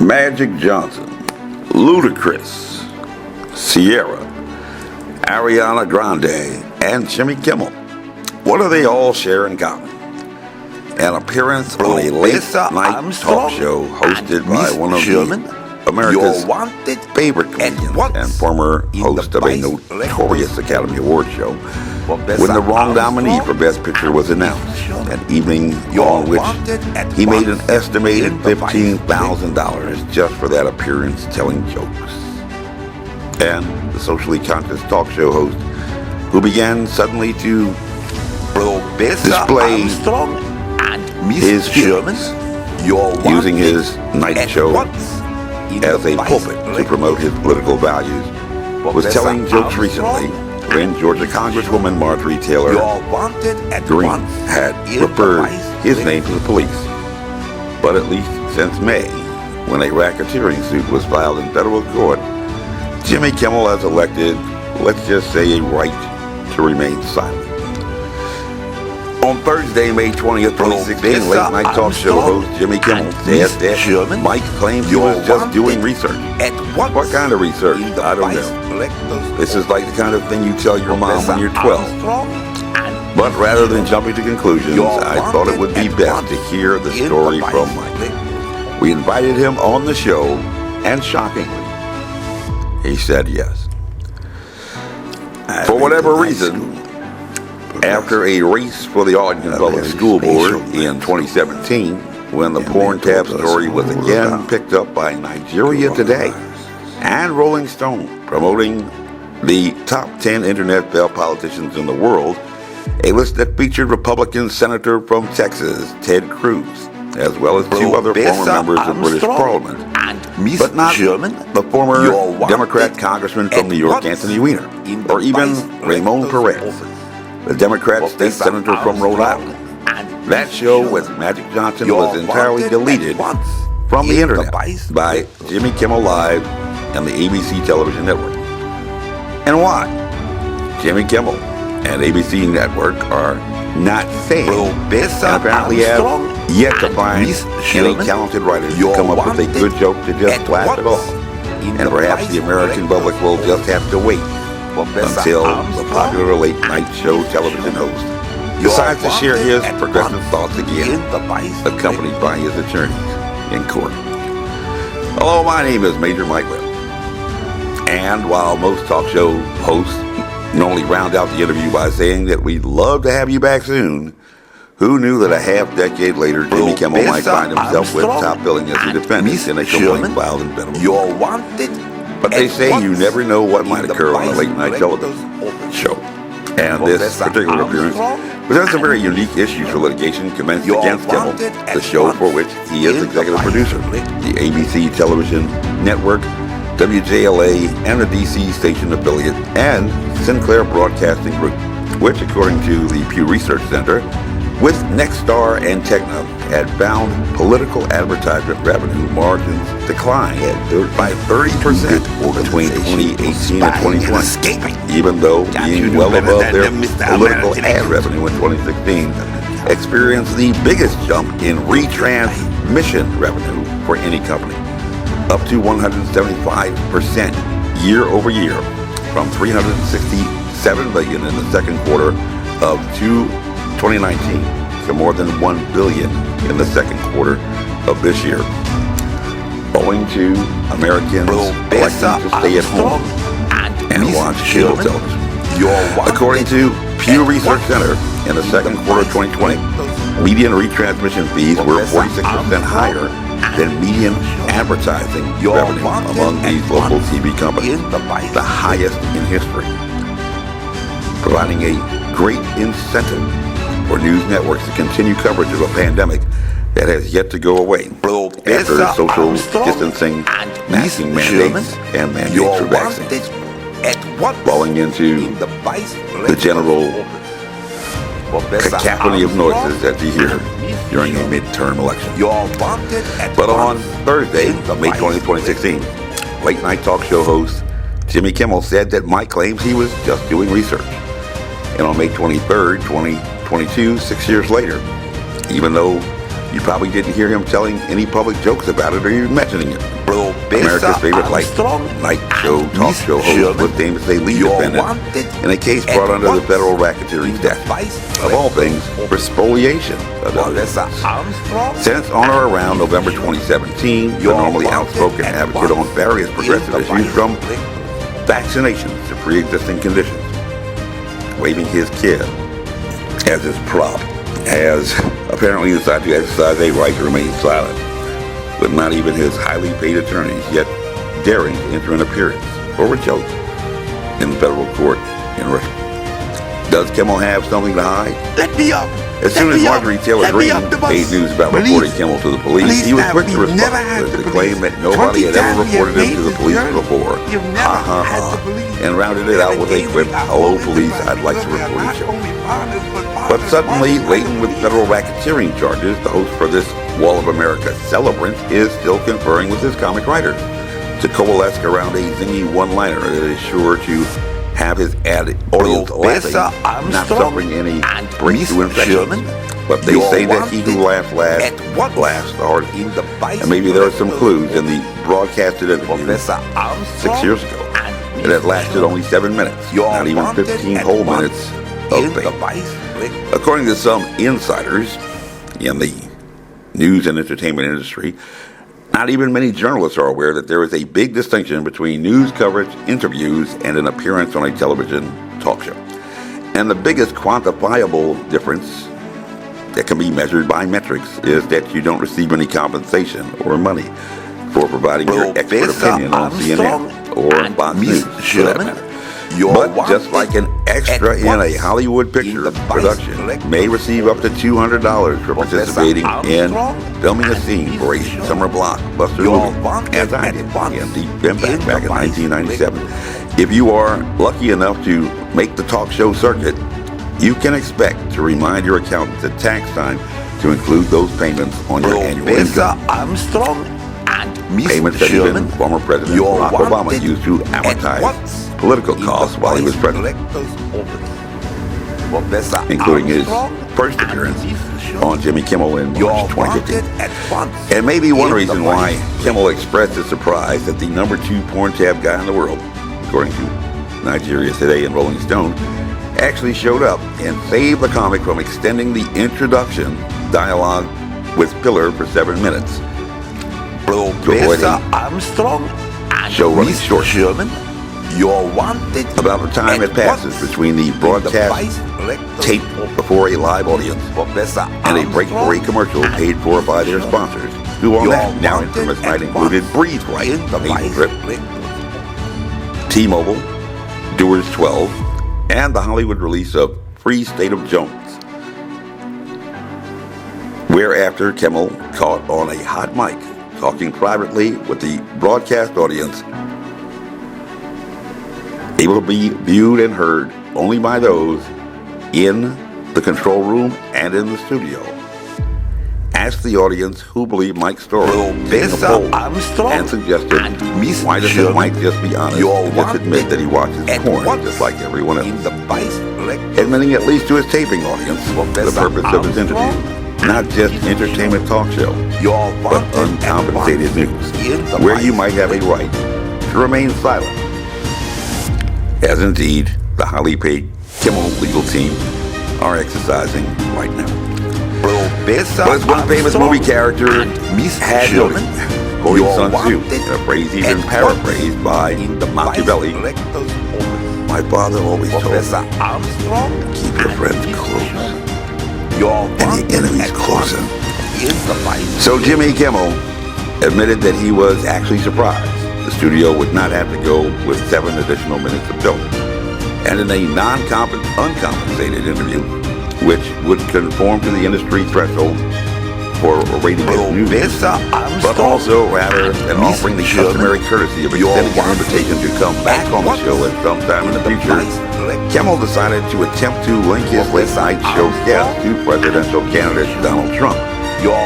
Magic Johnson, Ludacris, Sierra, Ariana Grande, and Jimmy Kimmel. What do they all share in common? An appearance on a late-night talk show hosted by one of America's favorite comedians and former host of a notorious Academy Award show, when the wrong nominee for Best Picture was announced, an evening on which he made an estimated $15,000 just for that appearance telling jokes. And the socially conscious talk show host, who began suddenly to display his feelings, using his night show as a pulpit to promote his political values, was telling jokes recently when Georgia Congresswoman Marjorie Taylor Greene had referred his name to the police. But at least since May, when a racketeering suit was filed in federal court, Jimmy Kimmel has elected, let's just say, a right to remain silent. On Thursday, May 20th, 2016, late-night talk show host Jimmy Kimmel said that Mike claims he was just doing research. What kind of research? I don't know. This is like the kind of thing you tell your mom when you're 12. But rather than jumping to conclusions, I thought it would be best to hear the story from Mike. We invited him on the show, and shockingly, he said yes. For whatever reason, after a race for the Ogden Public School Board in 2017, when the porn tab story was again picked up by Nigeria Today and Rolling Stone, promoting the top 10 internet politicians in the world, a list that featured Republican Senator from Texas, Ted Cruz, as well as two other former members of British Parliament, but not the former Democrat Congressman from New York, Anthony Weiner, or even Ramon Perez, the Democrat state senator from Rhode Island. That show with Magic Johnson was entirely deleted from the internet by Jimmy Kimmel Live and the ABC television network. And why? Jimmy Kimmel and ABC network are not saying, and apparently have yet to find any talented writers to come up with a good joke to just laugh it off. And perhaps the American public will just have to wait until the popular late-night show television host decides to share his progressive thoughts again, accompanied by his attorneys in court. Hello, my name is Major Mike Webb. And while most talk show hosts normally round out the interview by saying that we'd love to have you back soon, who knew that a half-decade later, Jimmy Kimmel might find himself with top billing as a defendant in a complaint filed in federal court. But they say you never know what might occur on a late-night television show. And this particular appearance presents some very unique issues for litigation commenced against Kimmel, the show for which he is executive producer, the ABC television network, WJLA, and the DC station affiliate, and Sinclair Broadcasting Group, which, according to the Pew Research Center, with Nexstar and Tegna, had found political advertisement revenue margins decline by 30% between 2018 and 2020, even though being well above their political ad revenue in 2016 experienced the biggest jump in retransmission revenue for any company, up to 175% year over year, from $367 million in the second quarter of 2019 to more than $1 billion in the second quarter of this year, owing to Americans electing to stay at home and watch cable television. According to Pew Research Center, in the second quarter of 2020, median retransmission fees were 46% higher than median advertising revenue among these local TV companies, the highest in history, providing a great incentive for news networks to continue coverage of a pandemic that has yet to go away after social distancing, masking mandates, and mandates for vaccines, falling into the general cacophony of noises that you hear during a midterm election. But on Thursday, May 20, 2016, late-night talk show host Jimmy Kimmel said that Mike claims he was just doing research. And on May 23rd, 2022, 6 years later, even though You probably didn't hear him telling any public jokes about it or even mentioning it. America's favorite night show talk show host was famously lead defendant in a case brought under the federal racketeering statute. Of all things, for spoliation of evidence. Since on or around November 2017, the normally outspoken advocate on various progressive issues, from vaccinations to pre-existing conditions, waving his kid as his prop, has apparently decided to exercise a right to remain silent, with not even his highly paid attorneys yet daring to enter an appearance or a joke in the federal court in Richmond. Does Kimmel have something to hide? Let me up! As soon as Marjorie Taylor Greene made news about reporting Kimmel to the police, he was quick to respond with the claim that nobody had ever reported him to the police before. Ha ha ha. And rounded it out with a quip, "Hello police, I'd like to report you." But suddenly, laden with federal racketeering charges, the host for this Wall of America celebrant is still conferring with his comic writers to coalesce around a zingy one-liner that is sure to have his audience laughing, not suffering any breakthrough infection. But they say that he who laughs last laughs the hardest. And maybe there are some clues in the broadcasted interview 6 years ago that had lasted only 7 minutes, not even 15 whole minutes of fame. According to some insiders in the news and entertainment industry, not even many journalists are aware that there is a big distinction between news coverage, interviews, and an appearance on a television talk show. And the biggest quantifiable difference that can be measured by metrics is that you don't receive any compensation or money for providing your expert opinion on CNN or Fox News, for that matter. But just like an extra in a Hollywood picture production may receive up to $200 for participating in filming a scene for a summer blockbuster movie, as I did in Deep Impact back in 1997, if you are lucky enough to make the talk show circuit, you can expect to remind your accountants at tax time to include those payments on your annual income. Payments that even former President Barack Obama used to amortize political costs while he was president, including his first appearance on Jimmy Kimmel in March 2015. And maybe one reason why Kimmel expressed his surprise that the number 2 porn tab guy in the world, according to Nigeria Today and Rolling Stone, actually showed up and saved the comic from extending the introduction dialogue with Pillar for 7 minutes. Professor Armstrong and show running Mr. short. Sherman, you're wanted. About the time it passes between the broadcast tape before a live audience and a break for a commercial paid for by their sponsors, who on that now infamous night included Breathe Right, Maple Drip, T-Mobile, Doers 12, and the Hollywood release of Free State of Jones. Whereafter Kimmel caught on a hot mic talking privately with the broadcast audience, able to be viewed and heard only by those in the control room and in the studio. Asked the audience who believed Mike's story, taking a poll, and suggested, why doesn't Mike just be honest and just admit that he watches porn just like everyone else? Admitting at least to his taping audience the purpose of his interview, not just entertainment talk show, but uncompensated news, where you might have a right to remain silent, as indeed the highly paid Kimmel legal team are exercising right now. But as one famous movie character had noted, quoting Sun Tzu, in a phrase even paraphrased by Machiavelli, my father always told me, keep your friends close and the enemies closer. So Jimmy Kimmel admitted that he was actually surprised the studio would not have to go with 7 additional minutes of filming. And in a uncompensated interview, which would conform to the industry threshold for a rating as news, but also rather than offering the customary courtesy of extending an invitation to come back on the show at some time in the future, Kimmel decided to attempt to link his late night show guest to presidential candidate Donald Trump,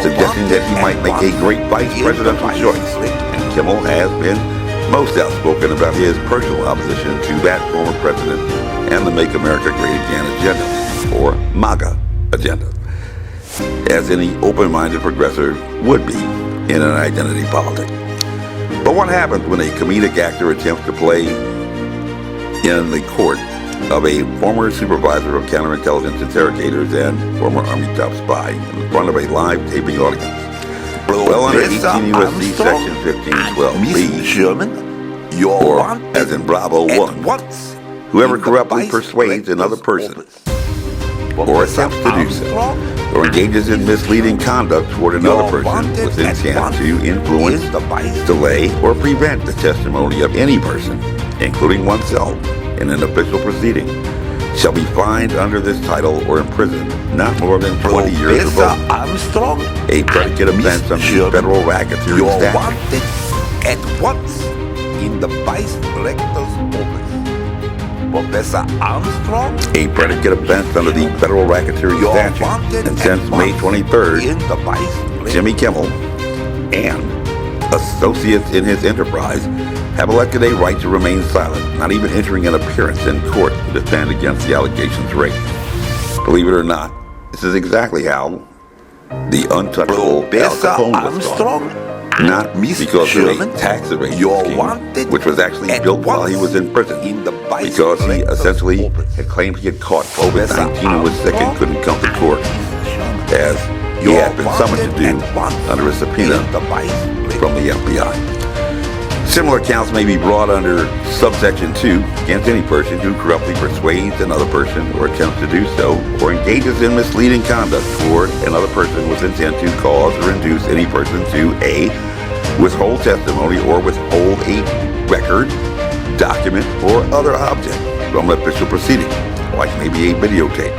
suggesting that he might make a great vice presidential choice. And Kimmel has been most outspoken about his personal opposition to that former president and the Make America Great Again agenda, or MAGA agenda. as any open-minded progressive would be in an identity politic. But what happens when a comedic actor attempts to play in the court of a former supervisor of counterintelligence interrogators and former Army top spy in front of a live taping audience? Well, under 18 U.S.C. Section 1512B, Sherman, or as in Bravo 1, whoever corruptly persuades another person or attempts to do so, or engages in misleading conduct toward another person with intent to influence, delay, or prevent the testimony of any person, including oneself, in an official proceeding, shall be fined under this title or imprisoned not more than 20 years or both. A predicate offense under the federal racketeering statute. Wanted at once in the vice rector's office. Professor Armstrong, A predicate offense under the federal racketeering statute. And since May 23rd, Jimmy Kimmel and associates in his enterprise have elected a right to remain silent, not even entering an appearance in court to defend against the allegations raised. Believe it or not, this is exactly how the untouchable Al Professor Capone was Armstrong, caught. Not because of a tax evasion scheme, which was actually built while he was in prison, because he essentially had claimed he had caught COVID-19 and was sick and couldn't come to court, as he had been summoned to do under a subpoena from the FBI. Similar counts may be brought under subsection 2 against any person who corruptly persuades another person or attempts to do so, or engages in misleading conduct toward another person with intent to cause or induce any person to A, withhold testimony or withhold a record, document, or other object from an official proceeding, like maybe a videotape.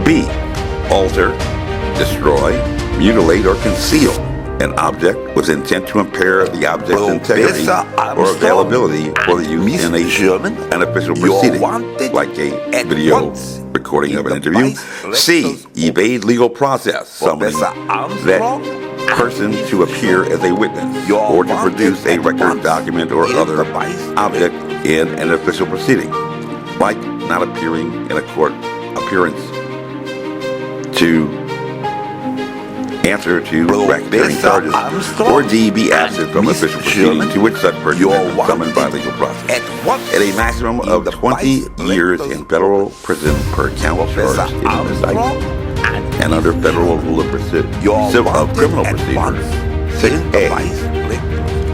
B, alter, destroy, mutilate, or conceal an object with intent to impair the object's integrity or availability for the use in an official proceeding, like a video recording of an interview. C, evade legal process, summoning that person to appear as a witness or to produce a record, document, or other object in an official proceeding, like not appearing in a court appearance to answer to racketeering charges, or D, be absent from official proceeding to which such person has been summoned by legal process, at a maximum of 20 years in federal prison per count charged in the indictment, and under federal rule of criminal procedure 6A,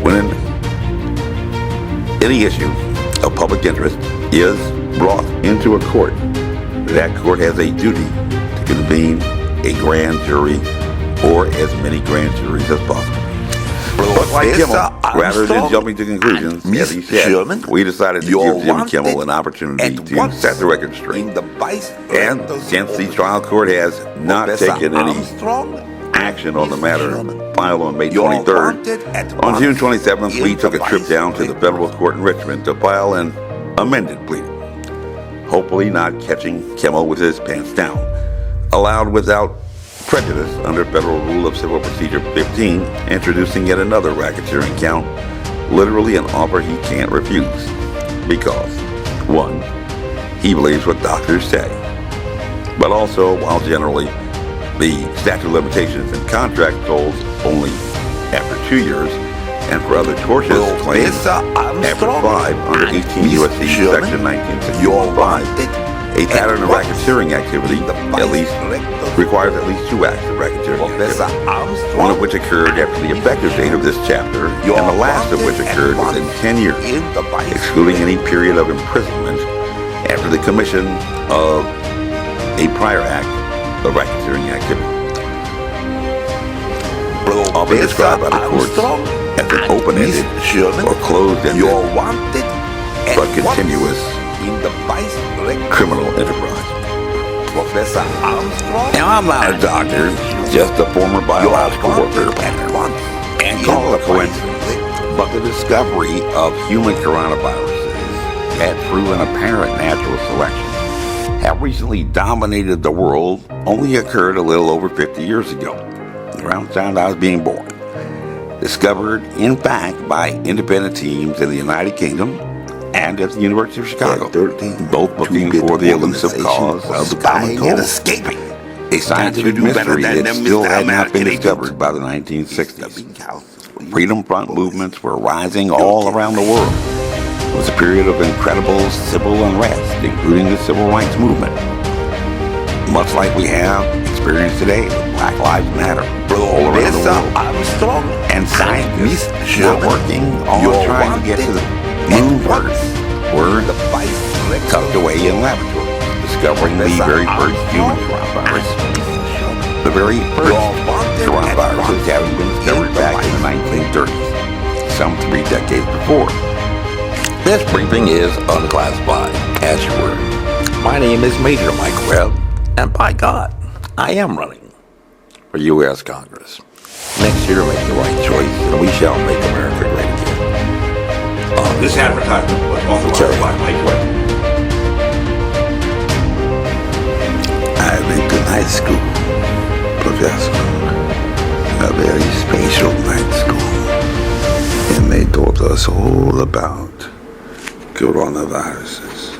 when any issue of public interest is brought into a court, that court has a duty to convene a grand jury or as many grand juries as possible. But like Kimmel, rather than jumping to conclusions, as he said, we decided to give Jimmy Kimmel an opportunity to set the record straight. And since the trial court has not taken any action on the matter filed on May 23rd, on June 27th, we took a trip down to the federal court in Richmond to file an amended plea, hopefully not catching Kimmel with his pants down, allowed without prejudice under Federal Rule of Civil Procedure 15, introducing yet another racketeering count, literally an offer he can't refuse, because 1, he believes what doctors say, but also, while generally the statute of limitations in contract tolls only after 2 years, and for other tortious claims after 5 under 18 U.S.C. Section 1961, a pattern of racketeering activity at least requires at least 2 acts of racketeering activity, one of which occurred after the effective date of this chapter, and the last of which occurred within 10 years, excluding any period of imprisonment after the commission of a prior act of racketeering activity. Often described by the courts as an open-ended or closed-ended but continuous criminal enterprise. Now, I'm not a doctor, just a former biological warfare planner, and call it a coincidence, but the discovery of human coronaviruses that, through an apparent natural selection, have recently dominated the world only occurred a little over 50 years ago, around the time I was being born. Discovered, in fact, by independent teams in the United Kingdom and at the University of Chicago, both looking for the elusive cause of the common cold. a scientific mystery that still had not been discovered by the 1960s. Freedom Front movements were rising all around the world. It was a period of incredible civil unrest, including the civil rights movement. Much like we have experienced today with Black Lives Matter all around the world. And scientists not working, all trying to get to the moon first, were tucked away in laboratories, discovering the very first human coronavirus. The very first coronaviruses having been discovered back in the 1930s, some 3 decades before. This briefing is unclassified, as you were. My name is Major Mike Webb, and by God, I am running for U.S. Congress. Next year, make the right choice, and we shall make America great again. This advertisement was authorized by Mike Webb. I went to night school, professor. A very special night school. And they taught us all about coronaviruses.